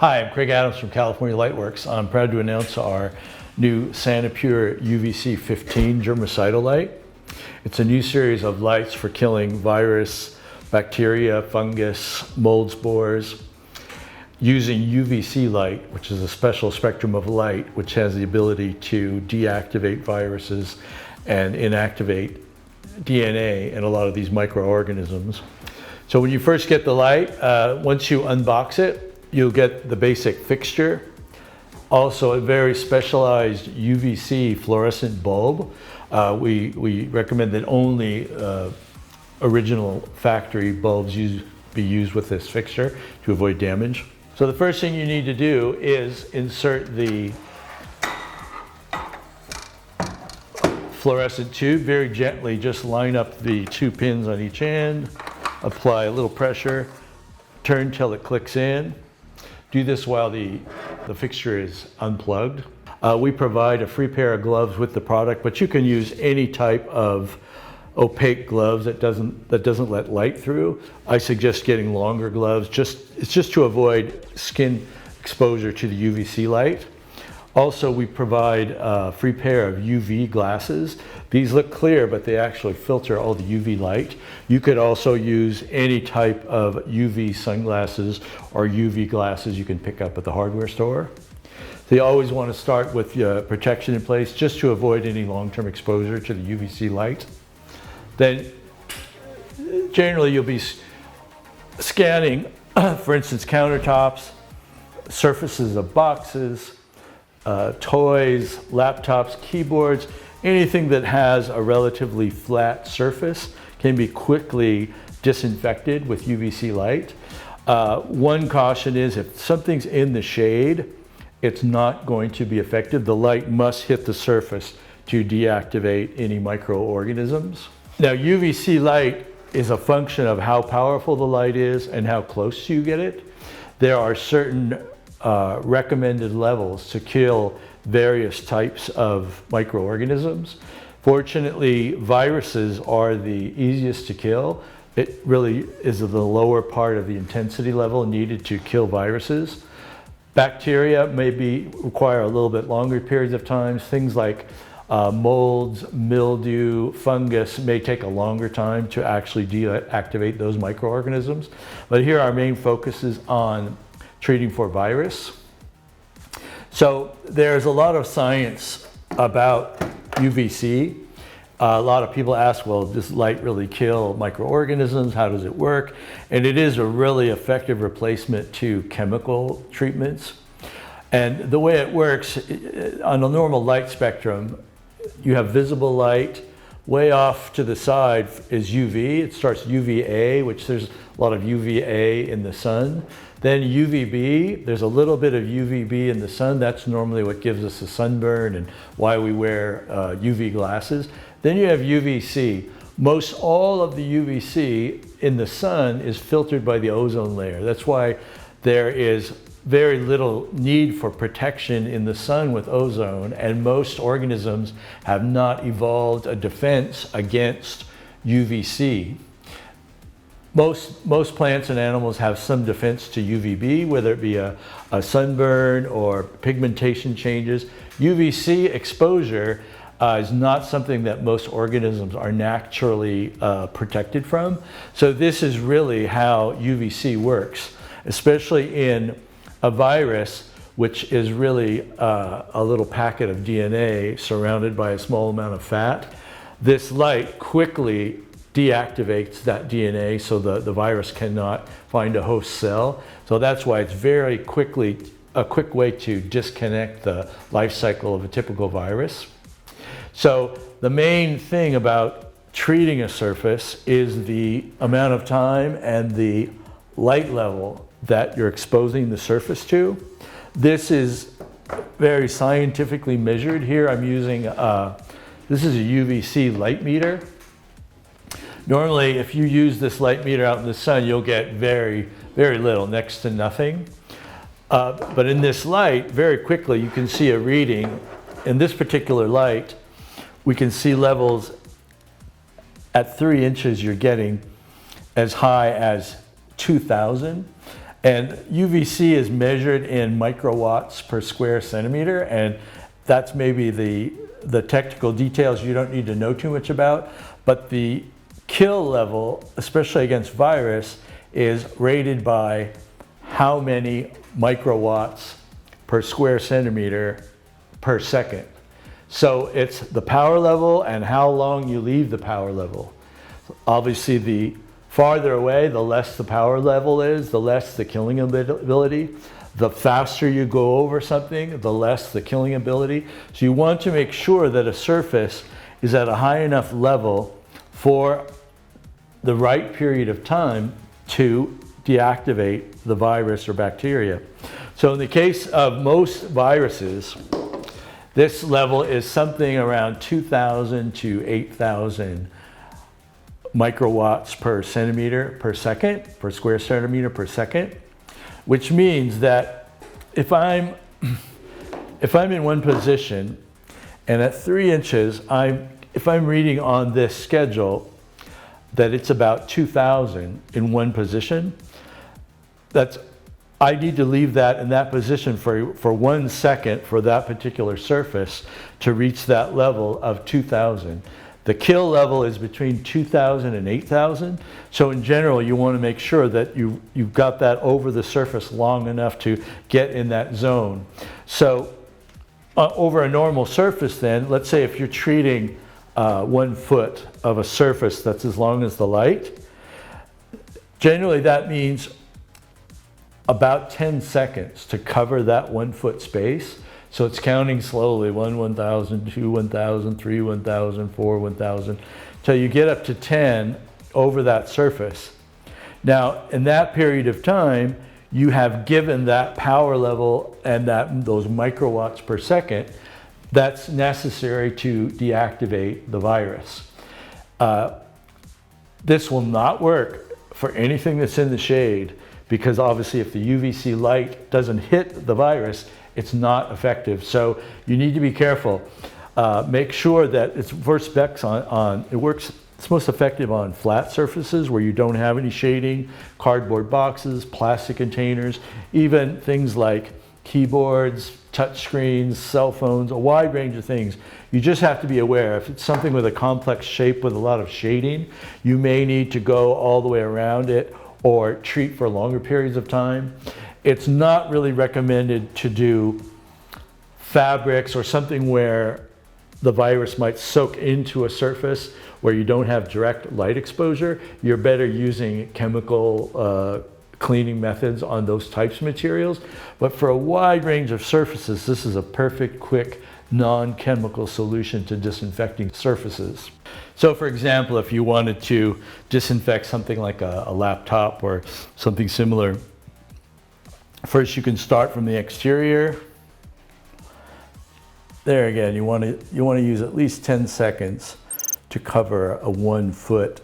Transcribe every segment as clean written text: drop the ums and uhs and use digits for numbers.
Hi, I'm Craig Adams from California Lightworks. I'm proud to announce our new SaniPure UVC 15 Germicidal light. It's a new series of lights for killing virus, bacteria, fungus, mold spores, using UVC light, which is a special spectrum of light which has the ability to deactivate viruses and inactivate DNA in a lot of these microorganisms. So when you first get the light, once you unbox it, you'll get the basic fixture. Also a very specialized UVC fluorescent bulb. We recommend that only original factory bulbs be used with this fixture to avoid damage. So the first thing you need to do is insert the fluorescent tube very gently. Just line up the two pins on each end, apply a little pressure, turn till it clicks in. Do this while the fixture is unplugged. We provide a free pair of gloves with the product, but you can use any type of opaque gloves that doesn't let light through. I suggest getting longer gloves. It's just to avoid skin exposure to the UVC light. Also, we provide a free pair of UV glasses. These look clear, but they actually filter all the UV light. You could also use any type of UV sunglasses or UV glasses you can pick up at the hardware store. So you always want to start with protection in place just to avoid any long-term exposure to the UVC light. Then generally you'll be scanning, for instance, countertops, surfaces of boxes, toys, laptops, keyboards, anything that has a relatively flat surface can be quickly disinfected with UVC light. One caution is if something's in the shade, it's not going to be effective. The light must hit the surface to deactivate any microorganisms. Now, UVC light is a function of how powerful the light is and how close you get it. There are certain recommended levels to kill various types of microorganisms. Fortunately, viruses are the easiest to kill. It really is the lower part of the intensity level needed to kill viruses. Bacteria require a little bit longer periods of time. Things like molds, mildew, fungus may take a longer time to actually deactivate those microorganisms. But here our main focus is on treating for virus. So there's a lot of science about UVC. A lot of people ask, well, does light really kill microorganisms? How does it work? And it is a really effective replacement to chemical treatments. And the way it works, on a normal light spectrum, you have visible light. Way off to the side is UV. It starts UVA, which there's a lot of UVA in the sun. Then UVB, there's a little bit of UVB in the sun. That's normally what gives us a sunburn and why we wear UV glasses. Then you have UVC. Most all of the UVC in the sun is filtered by the ozone layer. That's why there is very little need for protection in the sun with ozone, and most organisms have not evolved a defense against UVC. Most plants and animals have some defense to UVB, whether it be a sunburn or pigmentation changes. UVC exposure is not something that most organisms are naturally protected from. So this is really how UVC works, especially in a virus, which is really a little packet of DNA surrounded by a small amount of fat. This light quickly deactivates that DNA so the virus cannot find a host cell. So that's why it's very quickly a quick way to disconnect the life cycle of a typical virus. So the main thing about treating a surface is the amount of time and the light level that you're exposing the surface to. This is very scientifically measured. Here I'm using, this is a UVC light meter. Normally, if you use this light meter out in the sun, you'll get very, very little, next to nothing. But in this light, very quickly, you can see a reading. In this particular light, we can see levels at 3 inches, you're getting as high as 2,000. And UVC is measured in microwatts per square centimeter, and that's maybe the technical details you don't need to know too much about, but the kill level, especially against virus, is rated by how many microwatts per square centimeter per second. So it's the power level and how long you leave the power level. Obviously, the farther away, the less the power level is, the less the killing ability. The faster you go over something, the less the killing ability. So you want to make sure that a surface is at a high enough level for the right period of time to deactivate the virus or bacteria. So in the case of most viruses, this level is something around 2,000 to 8,000 microwatts per centimeter per second, per square centimeter per second, which means that if I'm in one position and at 3 inches, if I'm reading on this schedule that it's about 2,000 in one position, I need to leave that in that position for 1 second for that particular surface to reach that level of 2,000. The kill level is between 2,000 and 8,000. So in general, you want to make sure that you've got that over the surface long enough to get in that zone. So over a normal surface then, let's say if you're treating 1 foot of a surface that's as long as the light, generally that means about 10 seconds to cover that 1 foot space. So it's counting slowly, 1, 1,000, 2, 1,000, 3, 1,000, 4, 1,000, till you get up to 10 over that surface. Now, in that period of time, you have given that power level and those microwatts per second that's necessary to deactivate the virus. This will not work for anything that's in the shade, because obviously if the UVC light doesn't hit the virus, it's not effective. So you need to be careful. Make sure that it's first specs it works, it's most effective on flat surfaces where you don't have any shading, cardboard boxes, plastic containers, even things like keyboards, touch screens, cell phones, a wide range of things. You just have to be aware. If it's something with a complex shape with a lot of shading, you may need to go all the way around it or treat for longer periods of time. It's not really recommended to do fabrics or something where the virus might soak into a surface where you don't have direct light exposure. You're better using chemical cleaning methods on those types of materials. But for a wide range of surfaces, this is a perfect, quick, non-chemical solution to disinfecting surfaces. So for example, if you wanted to disinfect something like a laptop or something similar, first you can start from the exterior. There again, you want to use at least 10 seconds to cover a 1 foot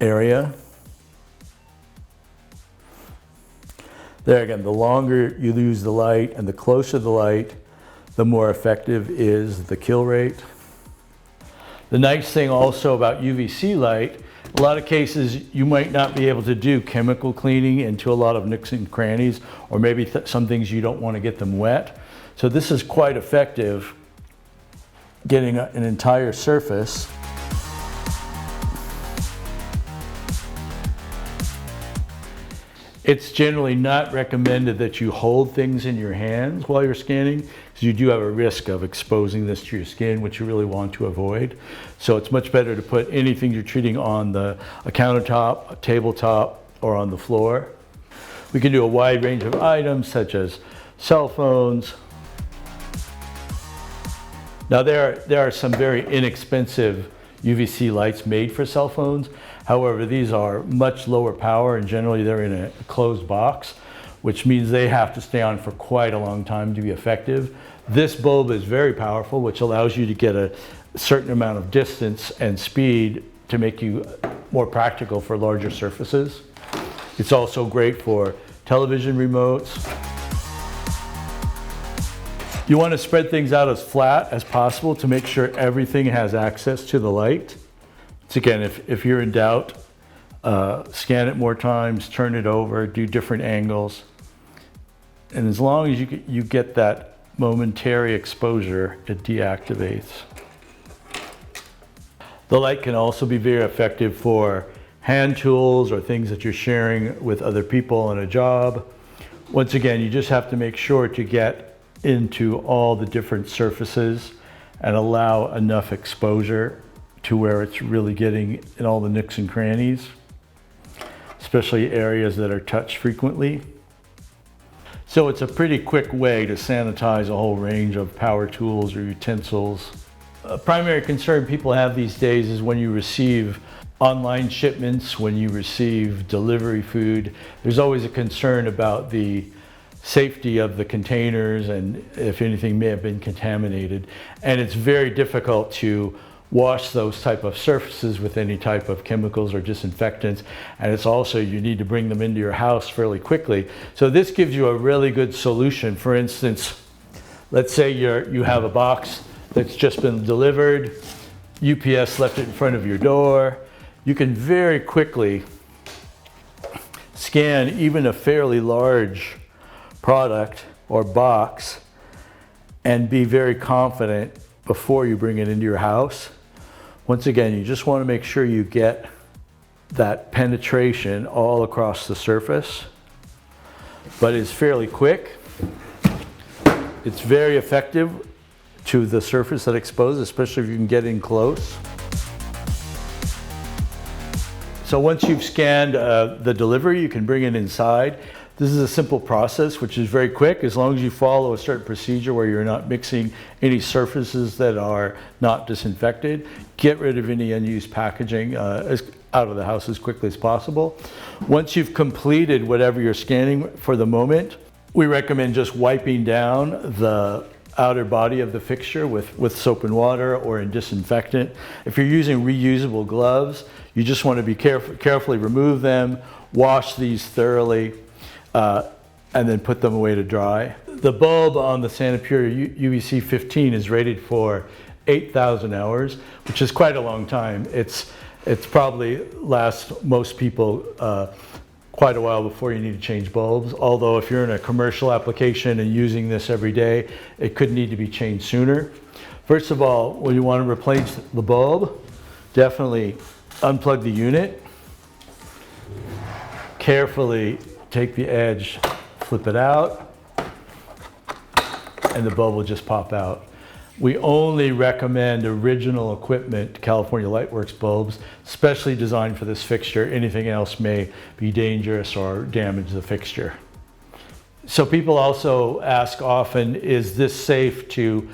area. There again, the longer you use the light and the closer the light, the more effective is the kill rate. The nice thing also about UVC light, a lot of cases you might not be able to do chemical cleaning into a lot of nooks and crannies, or maybe some things you don't want to get them wet. So this is quite effective, getting an entire surface. It's generally not recommended that you hold things in your hands while you're scanning, because you do have a risk of exposing this to your skin, which you really want to avoid. So it's much better to put anything you're treating on a countertop, a tabletop, or on the floor. We can do a wide range of items such as cell phones. Now there are some very inexpensive UVC lights made for cell phones. However, these are much lower power and generally they're in a closed box, which means they have to stay on for quite a long time to be effective. This bulb is very powerful, which allows you to get a certain amount of distance and speed to make you more practical for larger surfaces. It's also great for television remotes. You want to spread things out as flat as possible to make sure everything has access to the light. So again, if you're in doubt, scan it more times, turn it over, do different angles. And as long as you get that momentary exposure, it deactivates. The light can also be very effective for hand tools or things that you're sharing with other people on a job. Once again, you just have to make sure to get into all the different surfaces and allow enough exposure to where it's really getting in all the nooks and crannies, especially areas that are touched frequently. So it's a pretty quick way to sanitize a whole range of power tools or utensils. A primary concern people have these days is when you receive online shipments, when you receive delivery food, there's always a concern about the safety of the containers and if anything may have been contaminated. And it's very difficult to wash those type of surfaces with any type of chemicals or disinfectants. And it's also, you need to bring them into your house fairly quickly. So this gives you a really good solution. For instance, let's say you have a box that's just been delivered, UPS left it in front of your door. You can very quickly scan even a fairly large product or box and be very confident before you bring it into your house. Once again, you just want to make sure you get that penetration all across the surface, but it's fairly quick. It's very effective to the surface that exposes, especially if you can get in close. So once you've scanned the delivery, you can bring it inside. This is a simple process, which is very quick, as long as you follow a certain procedure where you're not mixing any surfaces that are not disinfected. Get rid of any unused packaging out of the house as quickly as possible. Once you've completed whatever you're scanning for the moment, we recommend just wiping down the outer body of the fixture with soap and water or in disinfectant. If you're using reusable gloves, you just want to be carefully remove them, wash these thoroughly, and then put them away to dry. The bulb on the SaniPure UVC 15 is rated for 8,000 hours, which is quite a long time. It's probably lasts most people quite a while before you need to change bulbs. Although if you're in a commercial application and using this every day, it could need to be changed sooner. First of all, when you want to replace the bulb, definitely unplug the unit. Carefully take the edge, flip it out, and the bulb will just pop out. We only recommend original equipment California Lightworks bulbs, specially designed for this fixture. Anything else may be dangerous or damage the fixture. So people also ask often, is this safe to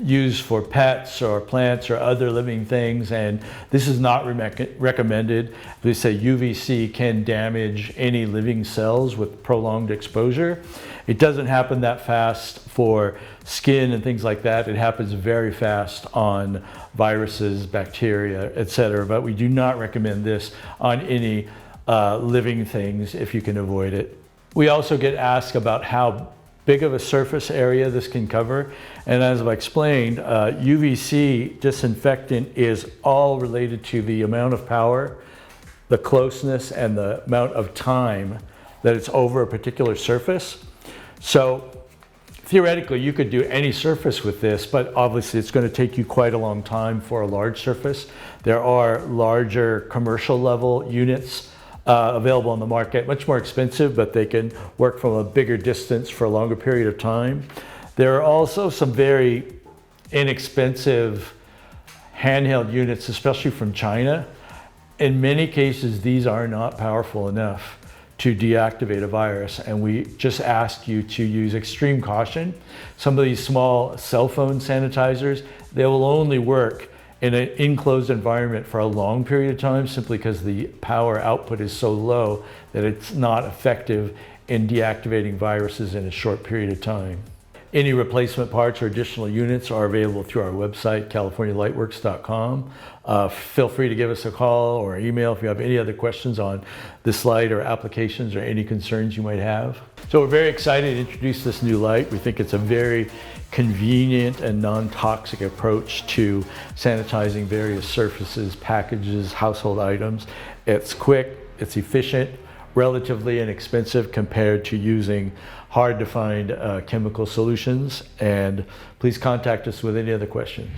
use for pets or plants or other living things? And this is not recommended. They say UVC can damage any living cells with prolonged exposure. It doesn't happen that fast for skin and things like that. It happens very fast on viruses, bacteria, etc. But we do not recommend this on any living things if you can avoid it. We also get asked about how big of a surface area this can cover. And as I've explained, UVC disinfectant is all related to the amount of power, the closeness, and the amount of time that it's over a particular surface. So theoretically, you could do any surface with this, but obviously it's going to take you quite a long time for a large surface. There are larger commercial level units available on the market, much more expensive, but they can work from a bigger distance for a longer period of time. There are also some very inexpensive handheld units, especially from China. In many cases, these are not powerful enough to deactivate a virus, and we just ask you to use extreme caution. Some of these small cell phone sanitizers, they will only work in an enclosed environment for a long period of time, simply because the power output is so low that it's not effective in deactivating viruses in a short period of time. Any replacement parts or additional units are available through our website, CaliforniaLightworks.com. Feel free to give us a call or email if you have any other questions on this light or applications or any concerns you might have. So we're very excited to introduce this new light. We think it's a very convenient and non-toxic approach to sanitizing various surfaces, packages, household items. It's quick, it's efficient, relatively inexpensive compared to using hard-to-find chemical solutions. And please contact us with any other questions.